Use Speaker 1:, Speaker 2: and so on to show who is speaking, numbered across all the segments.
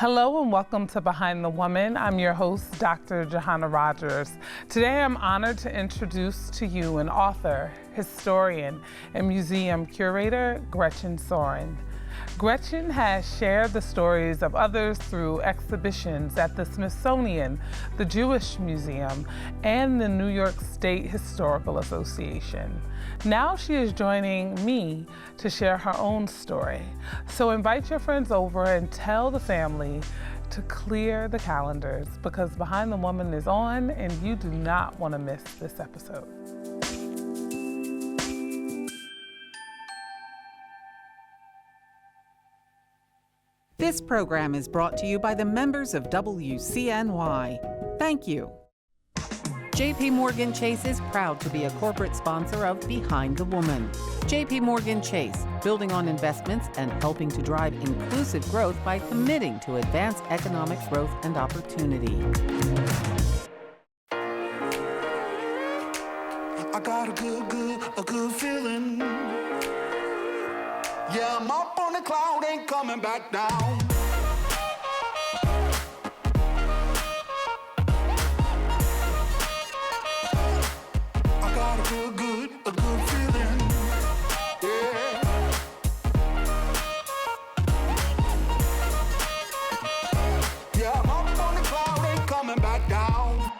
Speaker 1: Hello and welcome to Behind the Woman. I'm your host, Dr. Juhanna Rogers. Today I'm honored to introduce to you an author, historian, and museum curator, Gretchen Sorin. Gretchen has shared the stories of others through exhibitions at the Smithsonian, the Jewish Museum, and the New York State Historical Association. Now she is joining me to share her own story. So invite your friends over and tell the family to clear the calendars because Behind the Woman is on and you do not want to miss this episode.
Speaker 2: This program is brought to you by the members of WCNY. Thank you. JP Morgan Chase is proud to be a corporate sponsor of Behind the Woman. JP Morgan Chase, building on investments and helping to drive inclusive growth by committing to advance economic growth and opportunity.
Speaker 3: I got a good feeling. Yeah, I'm up on the cloud, ain't coming back down. I got a good feeling. Yeah. Yeah, I'm up on the cloud, ain't coming back down.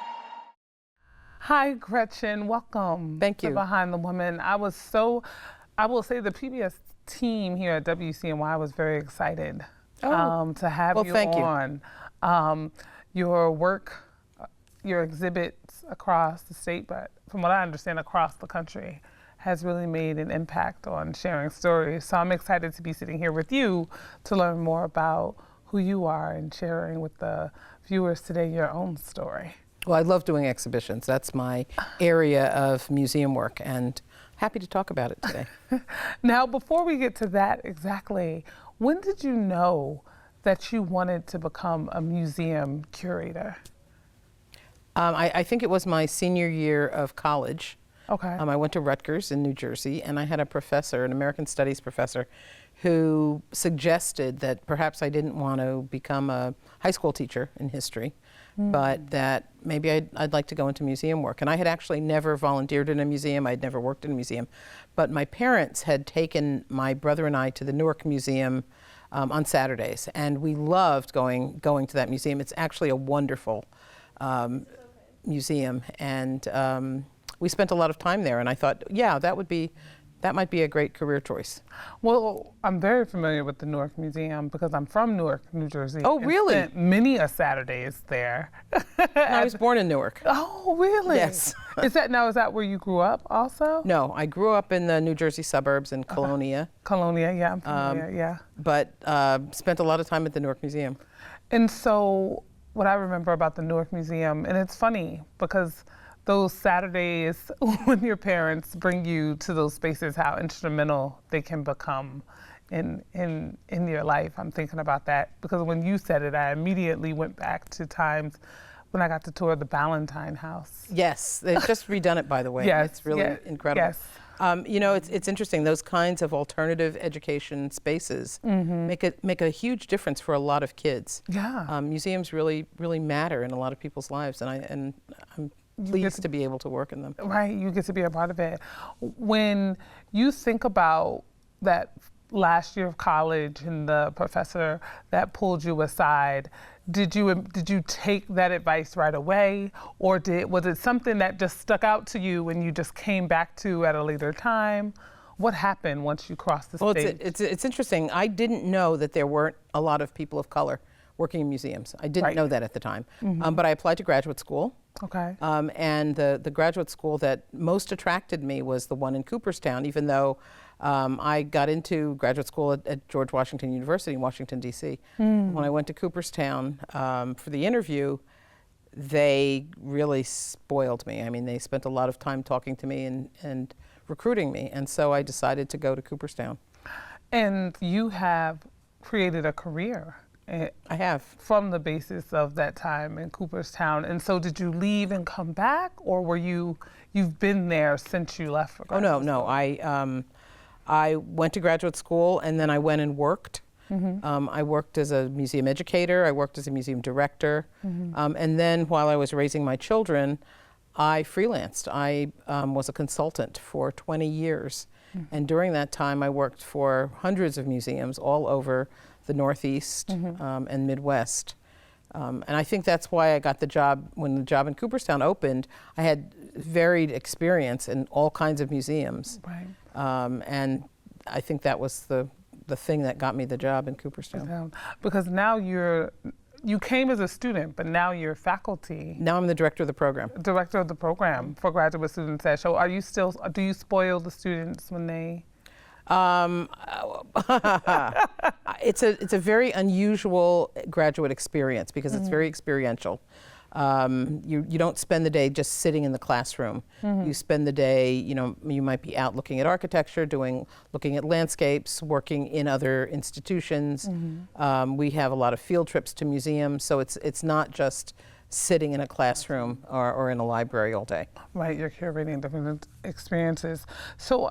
Speaker 1: Hi, Gretchen. Welcome.
Speaker 4: Thank you.
Speaker 1: To Behind the Woman. I will say the PBS team here at WCNY was very excited to have you on. Your work, your exhibits across the state, but from what I understand across the country, has really made an impact on sharing stories. So I'm excited to be sitting here with you to learn more about who you are and sharing with the viewers today your own story.
Speaker 4: Well, I love doing exhibitions. That's my area of museum work, and happy to talk about it today.
Speaker 1: Now, before we get to that exactly, when did you know that you wanted to become a museum curator?
Speaker 4: I think it was my senior year of college.
Speaker 1: Okay.
Speaker 4: I went to Rutgers in New Jersey, and I had a professor, an American Studies professor, who suggested that perhaps I didn't want to become a high school teacher in history, but that maybe I'd like to go into museum work. And I had actually never volunteered in a museum. I'd never worked in a museum. But my parents had taken my brother and I to the Newark Museum on Saturdays, and we loved going to that museum. It's actually a wonderful museum, and we spent a lot of time there. And I thought, yeah, that might be a great career choice.
Speaker 1: Well, I'm very familiar with the Newark Museum because I'm from Newark, New Jersey.
Speaker 4: Oh, really?
Speaker 1: Spent many a Saturdays there.
Speaker 4: I was born in Newark.
Speaker 1: Oh, really?
Speaker 4: Yes.
Speaker 1: Is that where you grew up also?
Speaker 4: No, I grew up in the New Jersey suburbs in Colonia.
Speaker 1: Colonia, yeah, I'm familiar, yeah.
Speaker 4: But spent a lot of time at the Newark Museum.
Speaker 1: And so what I remember about the Newark Museum, and it's funny because those Saturdays when your parents bring you to those spaces, how instrumental they can become in your life. I'm thinking about that because when you said it, I immediately went back to times when I got to tour the Ballantyne House.
Speaker 4: Yes, they've just redone it, by the way.
Speaker 1: Yes,
Speaker 4: it's really incredible.
Speaker 1: Yes.
Speaker 4: You know, it's interesting. Those kinds of alternative education spaces make a huge difference for a lot of kids.
Speaker 1: Yeah.
Speaker 4: Museums really matter in a lot of people's lives, and I'm pleased to be able to work in them.
Speaker 1: Right, you get to be a part of it. When you think about that last year of college and the professor that pulled you aside, did you take that advice right away, or was it something that just stuck out to you and you just came back to at a later time? What happened once you crossed the stage?
Speaker 4: It's interesting. I didn't know that there weren't a lot of people of color working in museums. I didn't know that at the time. But I applied to graduate school.
Speaker 1: Okay.
Speaker 4: And the graduate school that most attracted me was the one in Cooperstown, even though I got into graduate school at George Washington University in Washington, D.C. When I went to Cooperstown for the interview, they really spoiled me. I mean, they spent a lot of time talking to me and recruiting me, and so I decided to go to Cooperstown.
Speaker 1: And you have created a career.
Speaker 4: I have.
Speaker 1: From the basis of that time in Cooperstown. And so did you leave and come back, or you've been there since you left for graduate
Speaker 4: school? No. I went to graduate school and then I went and worked I worked as a museum educator, I worked as a museum director, and then while I was raising my children, I freelanced. I was a consultant for 20 years, and during that time I worked for hundreds of museums all over the Northeast and Midwest. And I think that's why I got the job. When the job in Cooperstown opened, I had varied experience in all kinds of museums.
Speaker 1: Right.
Speaker 4: And I think that was the thing that got me the job in Cooperstown.
Speaker 1: Because now you came as a student, but now you're faculty.
Speaker 4: Now I'm the director of the program.
Speaker 1: Director of the program for graduate students at Show. Do you spoil the students when they?
Speaker 4: It's a very unusual graduate experience because it's very experiential. You don't spend the day just sitting in the classroom. You spend the day, you might be out looking at architecture, looking at landscapes, working in other institutions. We have a lot of field trips to museums, so it's not just sitting in a classroom or in a library all day.
Speaker 1: Right, you're curating different experiences. So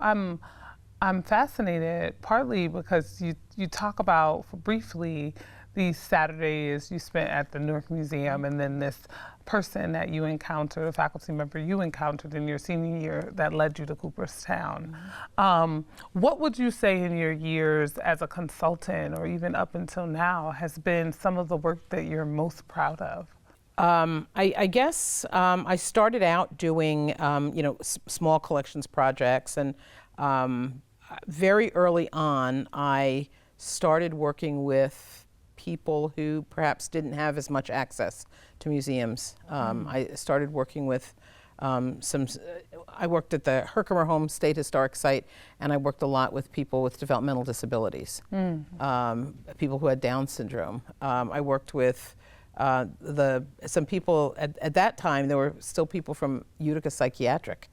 Speaker 1: I'm fascinated, partly because you talk about briefly these Saturdays you spent at the Newark Museum, and then this person that you encountered, a faculty member you encountered in your senior year that led you to Cooperstown. What would you say in your years as a consultant, or even up until now, has been some of the work that you're most proud of?
Speaker 4: I guess I started out doing, small collections projects, and very early on, I started working with people who perhaps didn't have as much access to museums. I started working with I worked at the Herkimer Home State Historic Site, and I worked a lot with people with developmental disabilities, people who had Down syndrome. I worked with some people, at that time, there were still people from Utica Psychiatric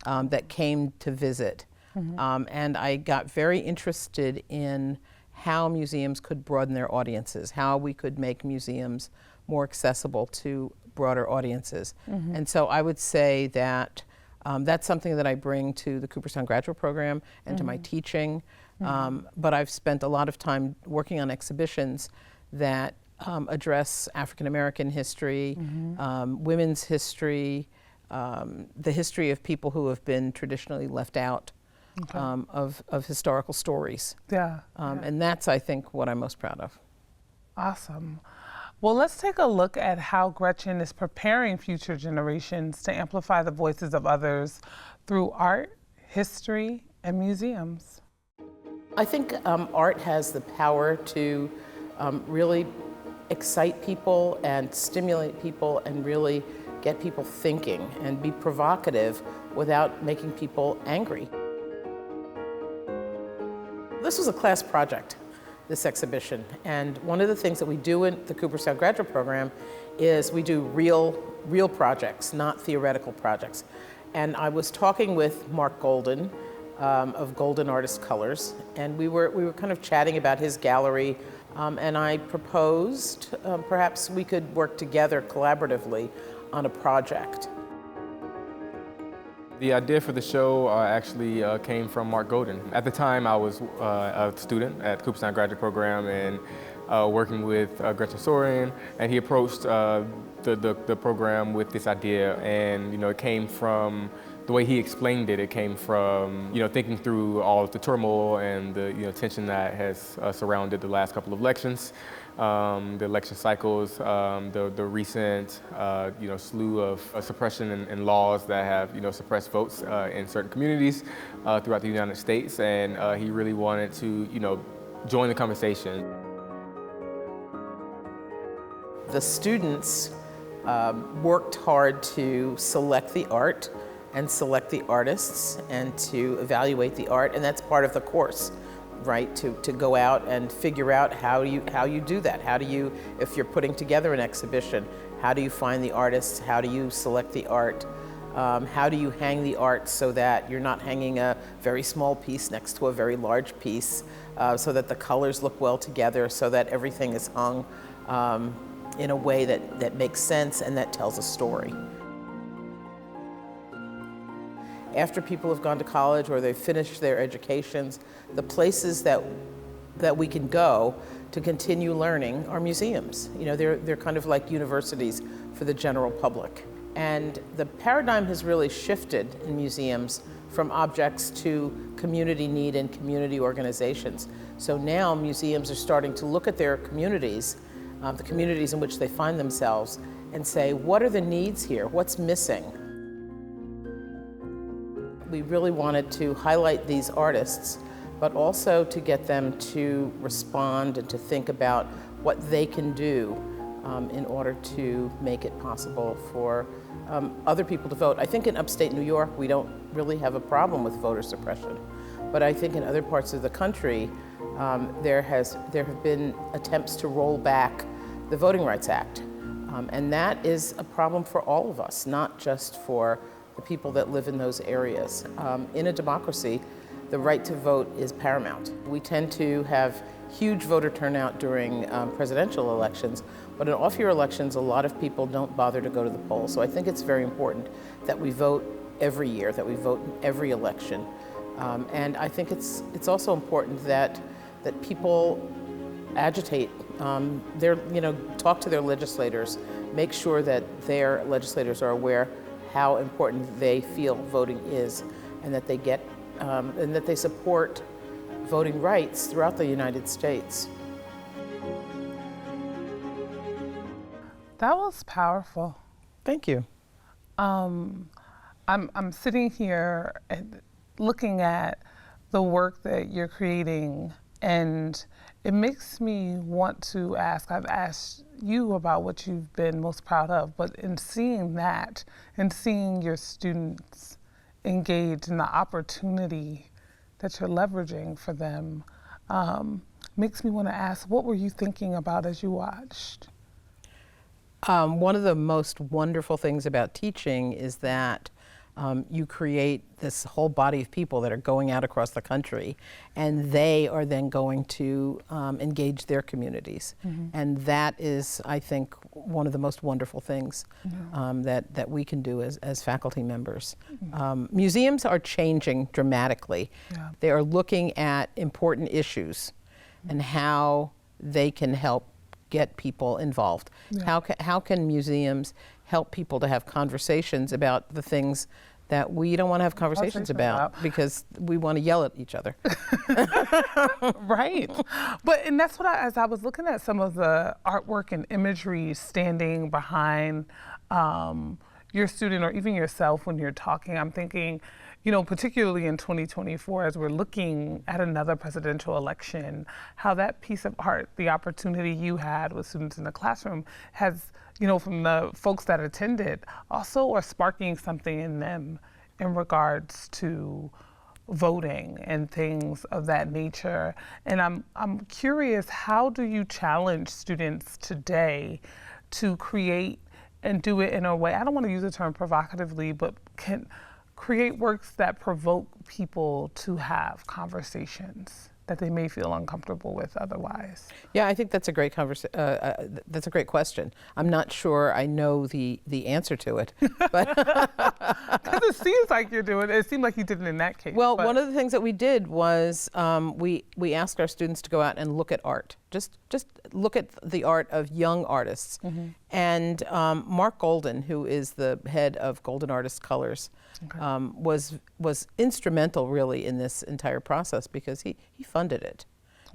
Speaker 4: that came to visit. And I got very interested in how museums could broaden their audiences, how we could make museums more accessible to broader audiences. And so I would say that that's something that I bring to the Cooperstown Graduate Program and to my teaching. But I've spent a lot of time working on exhibitions that address African American history, women's history, the history of people who have been traditionally left out of historical stories. And that's, I think, what I'm most proud of.
Speaker 1: Awesome. Well, let's take a look at how Gretchen is preparing future generations to amplify the voices of others through art, history, and museums.
Speaker 4: I think art has the power to really excite people and stimulate people and really get people thinking and be provocative without making people angry. This was a class project, this exhibition, and one of the things that we do in the Cooperstown Graduate Program is we do real projects, not theoretical projects. And I was talking with Mark Golden of Golden Artist Colors, and we were kind of chatting about his gallery, and I proposed perhaps we could work together collaboratively on a project.
Speaker 5: The idea for the show actually came from Mark Golden. At the time, I was a student at Cooperstown Graduate Program and working with Gretchen Sorin, and he approached the program with this idea, and it came from the way he explained it. It came from thinking through all of the turmoil and the tension that has surrounded the last couple of elections. The election cycles, the recent slew of suppression and laws that have suppressed votes in certain communities throughout the United States, and he really wanted to join the conversation.
Speaker 4: The students worked hard to select the art and select the artists and to evaluate the art, and that's part of the course. Right, to go out and figure out how you do that. How do you, if you're putting together an exhibition, how do you find the artists? How do you select the art? How do you hang the art so that you're not hanging a very small piece next to a very large piece, so that the colors look well together, so that everything is hung in a way that makes sense and that tells a story. After people have gone to college or they've finished their educations, the places that that we can go to continue learning are museums. You know, they're kind of like universities for the general public. And the paradigm has really shifted in museums from objects to community need and community organizations. So now museums are starting to look at their communities, the communities in which they find themselves, and say, what are the needs here? What's missing? We really wanted to highlight these artists, but also to get them to respond and to think about what they can do in order to make it possible for other people to vote. I think in upstate New York, we don't really have a problem with voter suppression. But I think in other parts of the country, there have been attempts to roll back the Voting Rights Act. And that is a problem for all of us, not just for the people that live in those areas. In a democracy, the right to vote is paramount. We tend to have huge voter turnout during presidential elections, but in off-year elections, a lot of people don't bother to go to the polls. So I think it's very important that we vote every year, that we vote in every election. And I think it's also important that people agitate, talk to their legislators, make sure that their legislators are aware how important they feel voting is, and that they get and that they support voting rights throughout the United States.
Speaker 1: That was powerful.
Speaker 4: Thank you.
Speaker 1: I'm sitting here and looking at the work that you're creating, and it makes me want to ask, I've asked you about what you've been most proud of, but in seeing that and seeing your students engage in the opportunity that you're leveraging for them, makes me want to ask, what were you thinking about as you watched?
Speaker 4: One of the most wonderful things about teaching is that you create this whole body of people that are going out across the country, and they are then going to engage their communities. Mm-hmm. And that is, I think, one of the most wonderful things that we can do as faculty members. Mm-hmm. Museums are changing dramatically. Yeah. They are looking at important issues and how they can help get people involved. Yeah. How can museums help people to have conversations about the things that we don't want to have conversations about because we want to yell at each other.
Speaker 1: Right. And that's what as I was looking at some of the artwork and imagery standing behind your student or even yourself when you're talking, I'm thinking, particularly in 2024, as we're looking at another presidential election, how that piece of art, the opportunity you had with students in the classroom has, from the folks that attended, also are sparking something in them in regards to voting and things of that nature. And I'm curious, how do you challenge students today to create and do it in a way, I don't want to use the term provocatively, but can create works that provoke people to have conversations that they may feel uncomfortable with otherwise? Yeah,
Speaker 4: I think that's a great that's a great question. I'm not sure I know the answer to it, but
Speaker 1: because it seems like you're doing it. It seemed like you did it in that case.
Speaker 4: Well, one of the things that we did was we asked our students to go out and look at art. Just look at the art of young artists. Mm-hmm. And Mark Golden, who is the head of Golden Artist Colors, was instrumental really in this entire process because he funded it.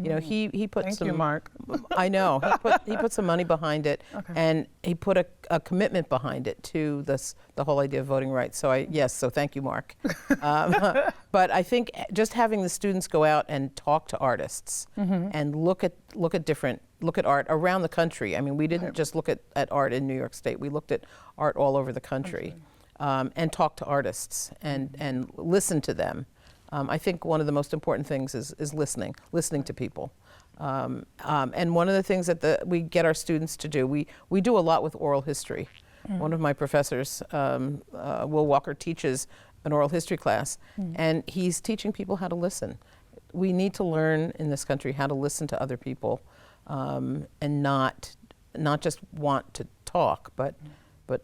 Speaker 4: He put
Speaker 1: Thank
Speaker 4: some.
Speaker 1: you, Mark.
Speaker 4: I know he put some money behind it, and he put a commitment behind it to the whole idea of voting rights. So thank you, Mark. But I think just having the students go out and talk to artists and look at art around the country. I mean, we didn't just look at art in New York State. We looked at art all over the country, and talk to artists and listen to them. I think one of the most important things is listening to people. And one of the things that we get our students to do, we do a lot with oral history. One of my professors, Will Walker, teaches an oral history class, and he's teaching people how to listen. We need to learn in this country how to listen to other people, and not just want to talk, but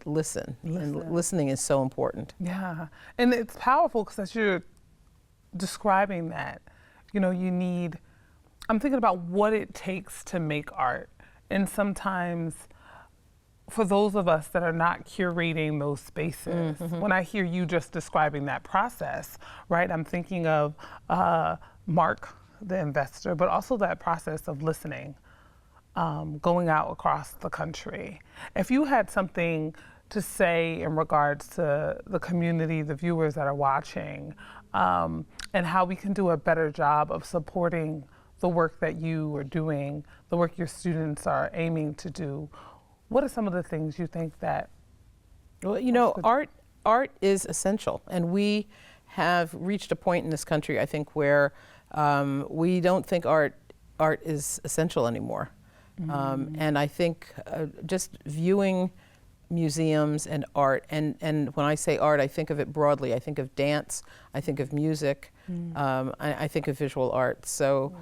Speaker 4: listen. And listening is so important.
Speaker 1: Yeah, and it's powerful because as you're describing that, you need I'm thinking about what it takes to make art. And sometimes for those of us that are not curating those spaces, when I hear you just describing that process, right, I'm thinking of Mark, the investor, but also that process of listening, going out across the country. If you had something to say in regards to the community, the viewers that are watching, and how we can do a better job of supporting the work that you are doing, the work your students are aiming to do, what are some of the things you think that?
Speaker 4: Well, you know, art is essential, and we have reached a point in this country, I think, where we don't think art is essential anymore. And I think just viewing museums and art, and when I say art, I think of it broadly. I think of dance, I think of music, I think of visual art. So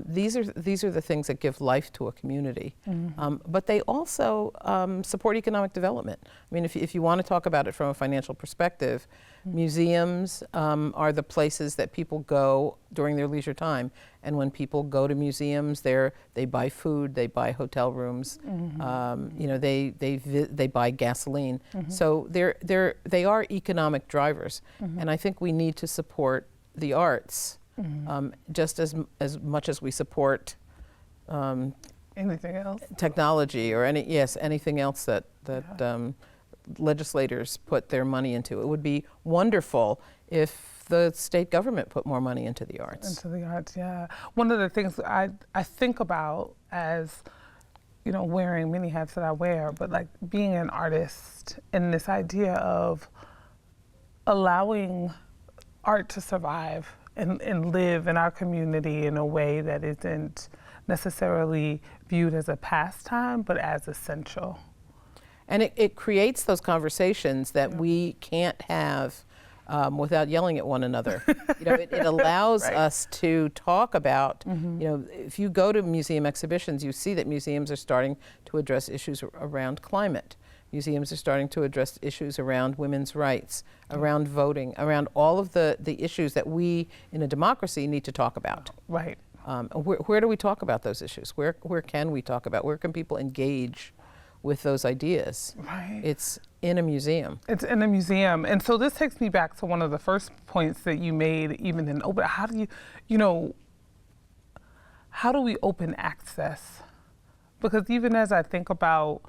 Speaker 4: these are the things that give life to a community. But they also support economic development. I mean, if you want to talk about it from a financial perspective, museums are the places that people go during their leisure time. And when people go to museums, they buy food, they buy hotel rooms, you know, they buy gasoline. So they are economic drivers. And I think we need to support the arts just as much as we support
Speaker 1: anything else,
Speaker 4: technology or anything else that legislators put their money into. It would be wonderful if the state government put more money into the arts.
Speaker 1: Into the arts, yeah. One of the things I think about as, you know, wearing many hats that I wear, but like being an artist and this idea of allowing art to survive and live in our community in a way that isn't necessarily viewed as a pastime, but as essential.
Speaker 4: And it creates those conversations that we can't have without yelling at one another. You know, it allows us to talk about, you know, if you go to museum exhibitions, you see that museums are starting to address issues around climate. Museums are starting to address issues around women's rights, around voting, around all of the issues that we in a democracy need to talk about.
Speaker 1: Right.
Speaker 4: Where do we talk about those issues? Where can we talk about? Where can people engage with those ideas?
Speaker 1: Right.
Speaker 4: It's in a museum.
Speaker 1: It's in a museum. And so this takes me back to one of the first points that you made, even in open. How do how do we open access? Because even as I think about,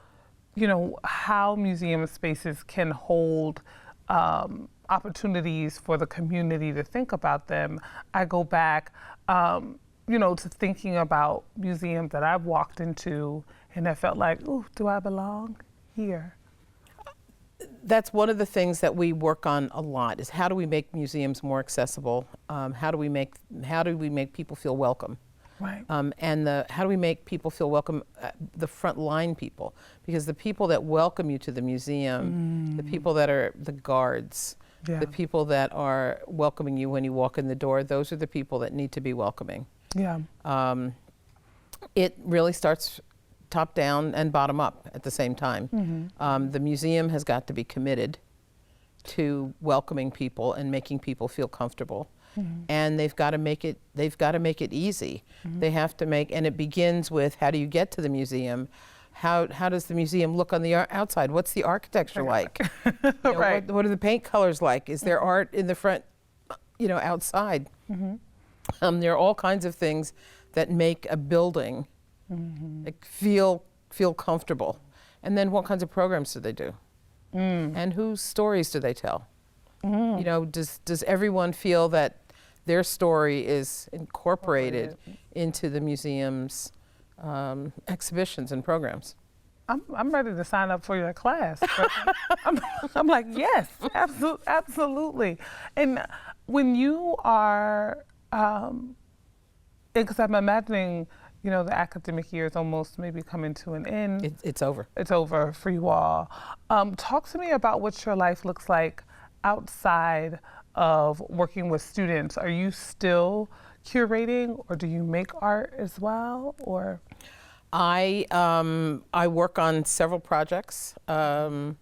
Speaker 1: you know, how museum spaces can hold opportunities for the community to think about them, I go back, you know, to thinking about museums that I've walked into and I felt like, ooh, do I belong here?
Speaker 4: That's one of the things that we work on a lot, is how do we make museums more accessible? How do we make people feel welcome?
Speaker 1: Right.
Speaker 4: And how do we make people feel welcome, the frontline people? Because the people that welcome you to the museum, the people that are the guards, the people that are welcoming you when you walk in the door, those are the people that need to be welcoming.
Speaker 1: Yeah.
Speaker 4: It really starts top down and bottom up at the same time. The museum has got to be committed to welcoming people and making people feel comfortable. And they've got to make it easy. They have to make, and it begins with, how do you get to the museum? How does the museum look on the outside? What's the architecture like? You know,
Speaker 1: Right.
Speaker 4: what are the paint colors like? Is there art in the front, you know, outside? There are all kinds of things that make a building like feel comfortable. And then what kinds of programs do they do? And whose stories do they tell? You know, does everyone feel that their story is incorporated into the museum's exhibitions and programs?
Speaker 1: I'm ready to sign up for your class. I'm like, yes, absolutely. And when you are, because I'm imagining, you know, the academic year is almost maybe coming to an end.
Speaker 4: It's over.
Speaker 1: It's over for you all. Talk to me about what your life looks like outside of working with students. Are you still curating, or do you make art as well, or?
Speaker 4: I work on several projects. Right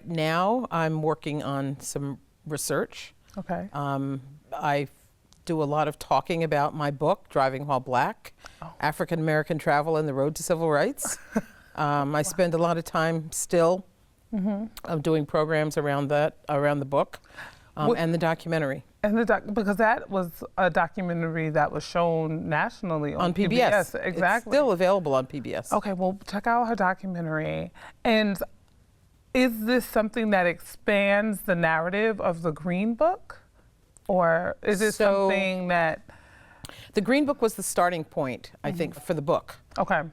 Speaker 4: now, I'm working on some research.
Speaker 1: Okay.
Speaker 4: I do a lot of talking about my book, Driving While Black, African American Travel and the Road to Civil Rights. I spend a lot of time still doing programs around the book and the documentary.
Speaker 1: And because that was a documentary that was shown nationally on
Speaker 4: PBS.
Speaker 1: Exactly.
Speaker 4: It's still available on PBS.
Speaker 1: Okay, well, check out her documentary. And is this something that expands the narrative of the Green Book? Or is it something that...
Speaker 4: The Green Book was the starting point, I think, for the book.
Speaker 1: Okay.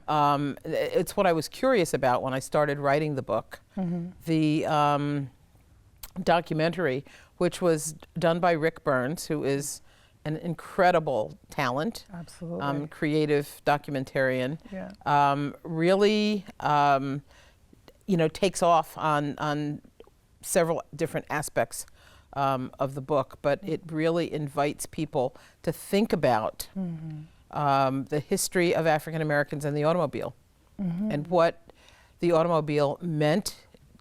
Speaker 4: It's what I was curious about when I started writing the book. The documentary, which was done by Rick Burns, who is an incredible talent.
Speaker 1: Absolutely.
Speaker 4: Creative documentarian.
Speaker 1: Yeah.
Speaker 4: Really, takes off on several different aspects of the book, but it really invites people to think about the history of African Americans and the automobile and what the automobile meant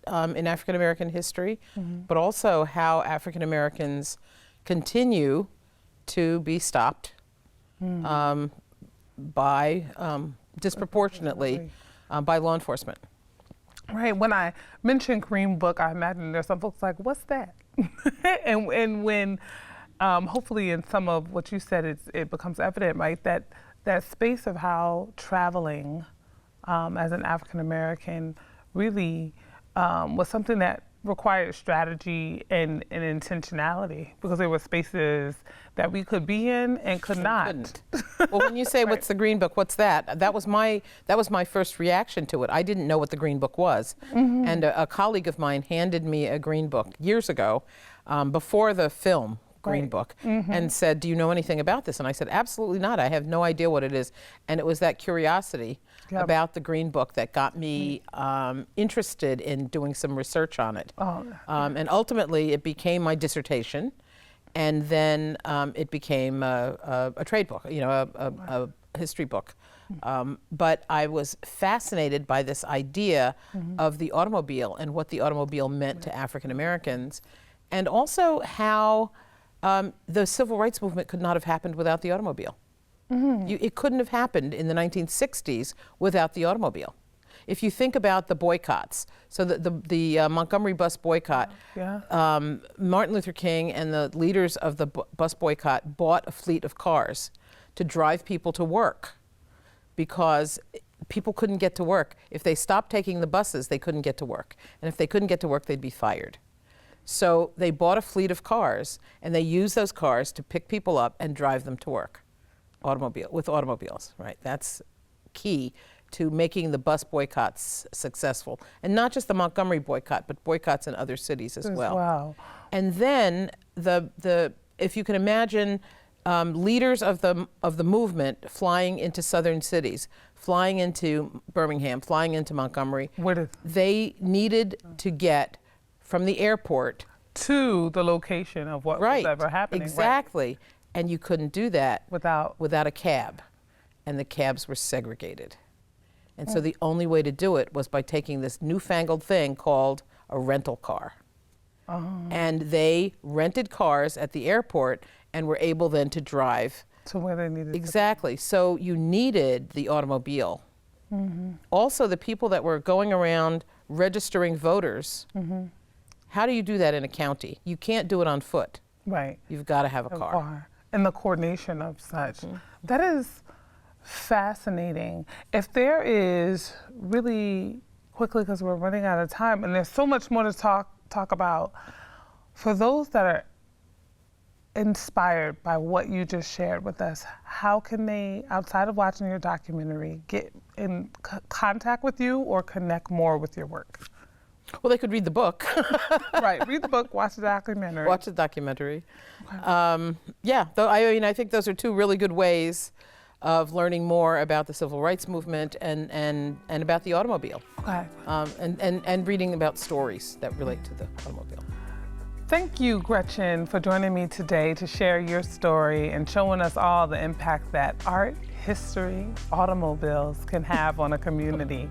Speaker 4: in African American history, but also how African Americans continue to be stopped by disproportionately by law enforcement.
Speaker 1: Right. When I mention Green Book, I imagine there's some folks like, what's that? and when hopefully in some of what you said, it becomes evident, right, that space of how traveling as an African American really was something that required strategy and intentionality, because there were spaces that we could be in and could not.
Speaker 4: Couldn't. Well, when you say what's the Green Book, what's that? That was my first reaction to it. I didn't know what the Green Book was, and a colleague of mine handed me a Green Book years ago, before the film Green Book, and said, "Do you know anything about this?" And I said, "Absolutely not. I have no idea what it is." And it was that curiosity about the Green Book that got me interested in doing some research on it. And ultimately, it became my dissertation, and then it became a trade book, a history book. But I was fascinated by this idea of the automobile and what the automobile meant to African Americans, and also how the civil rights movement could not have happened without the automobile. It couldn't have happened in the 1960s without the automobile. If you think about the boycotts, so the Montgomery bus boycott, Martin Luther King and the leaders of the bus boycott bought a fleet of cars to drive people to work, because people couldn't get to work. If they stopped taking the buses, they couldn't get to work. And if they couldn't get to work, they'd be fired. So they bought a fleet of cars, and they used those cars to pick people up and drive them to work. With automobiles, right? That's key to making the bus boycotts successful. And not just the Montgomery boycott, but boycotts in other cities as well.
Speaker 1: Wow.
Speaker 4: And then if you can imagine leaders of the movement flying into southern cities, flying into Birmingham, flying into Montgomery, they needed to get from the airport
Speaker 1: to the location of what was ever happening.
Speaker 4: Exactly.
Speaker 1: Right.
Speaker 4: And you couldn't do that
Speaker 1: without
Speaker 4: a cab. And the cabs were segregated. And so the only way to do it was by taking this newfangled thing called a rental car. And they rented cars at the airport and were able then to drive
Speaker 1: to where they needed
Speaker 4: exactly. So you needed the automobile. Also, the people that were going around registering voters, how do you do that in a county? You can't do it on foot.
Speaker 1: Right.
Speaker 4: You've got to have a car.
Speaker 1: And the coordination of such. That is fascinating. If there is really quickly, because we're running out of time, and there's so much more to talk about, for those that are inspired by what you just shared with us, how can they, outside of watching your documentary, get in contact with you or connect more with your work?
Speaker 4: Well, they could read the book.
Speaker 1: Right, read the book, watch the documentary.
Speaker 4: Watch the documentary. Okay. I think those are two really good ways of learning more about the civil rights movement and about the automobile.
Speaker 1: Okay.
Speaker 4: And reading about stories that relate to the automobile.
Speaker 1: Thank you, Gretchen, for joining me today to share your story and showing us all the impact that art, history, automobiles can have on a community.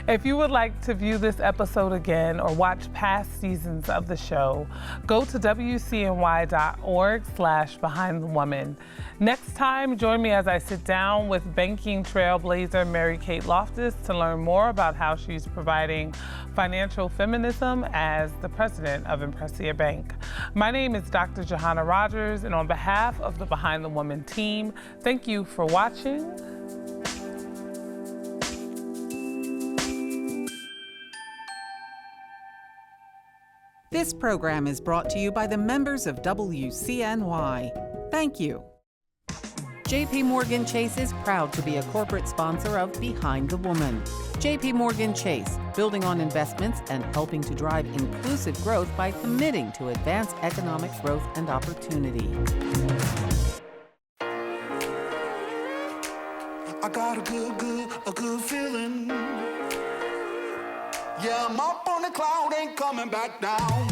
Speaker 1: If you would like to view this episode again or watch past seasons of the show, go to wcny.org/behindthewoman. Next time, join me as I sit down with banking trailblazer Mary Kate Loftus to learn more about how she's providing financial feminism as the president of Impresia Bank. My name is Dr. Juhanna Rogers, and on behalf of the Behind the Woman team, thank you for watching.
Speaker 2: This program is brought to you by the members of WCNY. Thank you. JP Morgan Chase is proud to be a corporate sponsor of Behind the Woman. JP Morgan Chase, building on investments and helping to drive inclusive growth by committing to advance economic growth and opportunity.
Speaker 3: I got a good feeling. Yeah, I'm up on the cloud, ain't coming back down.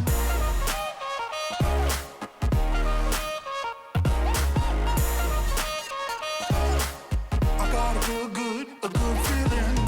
Speaker 3: I got a good feeling.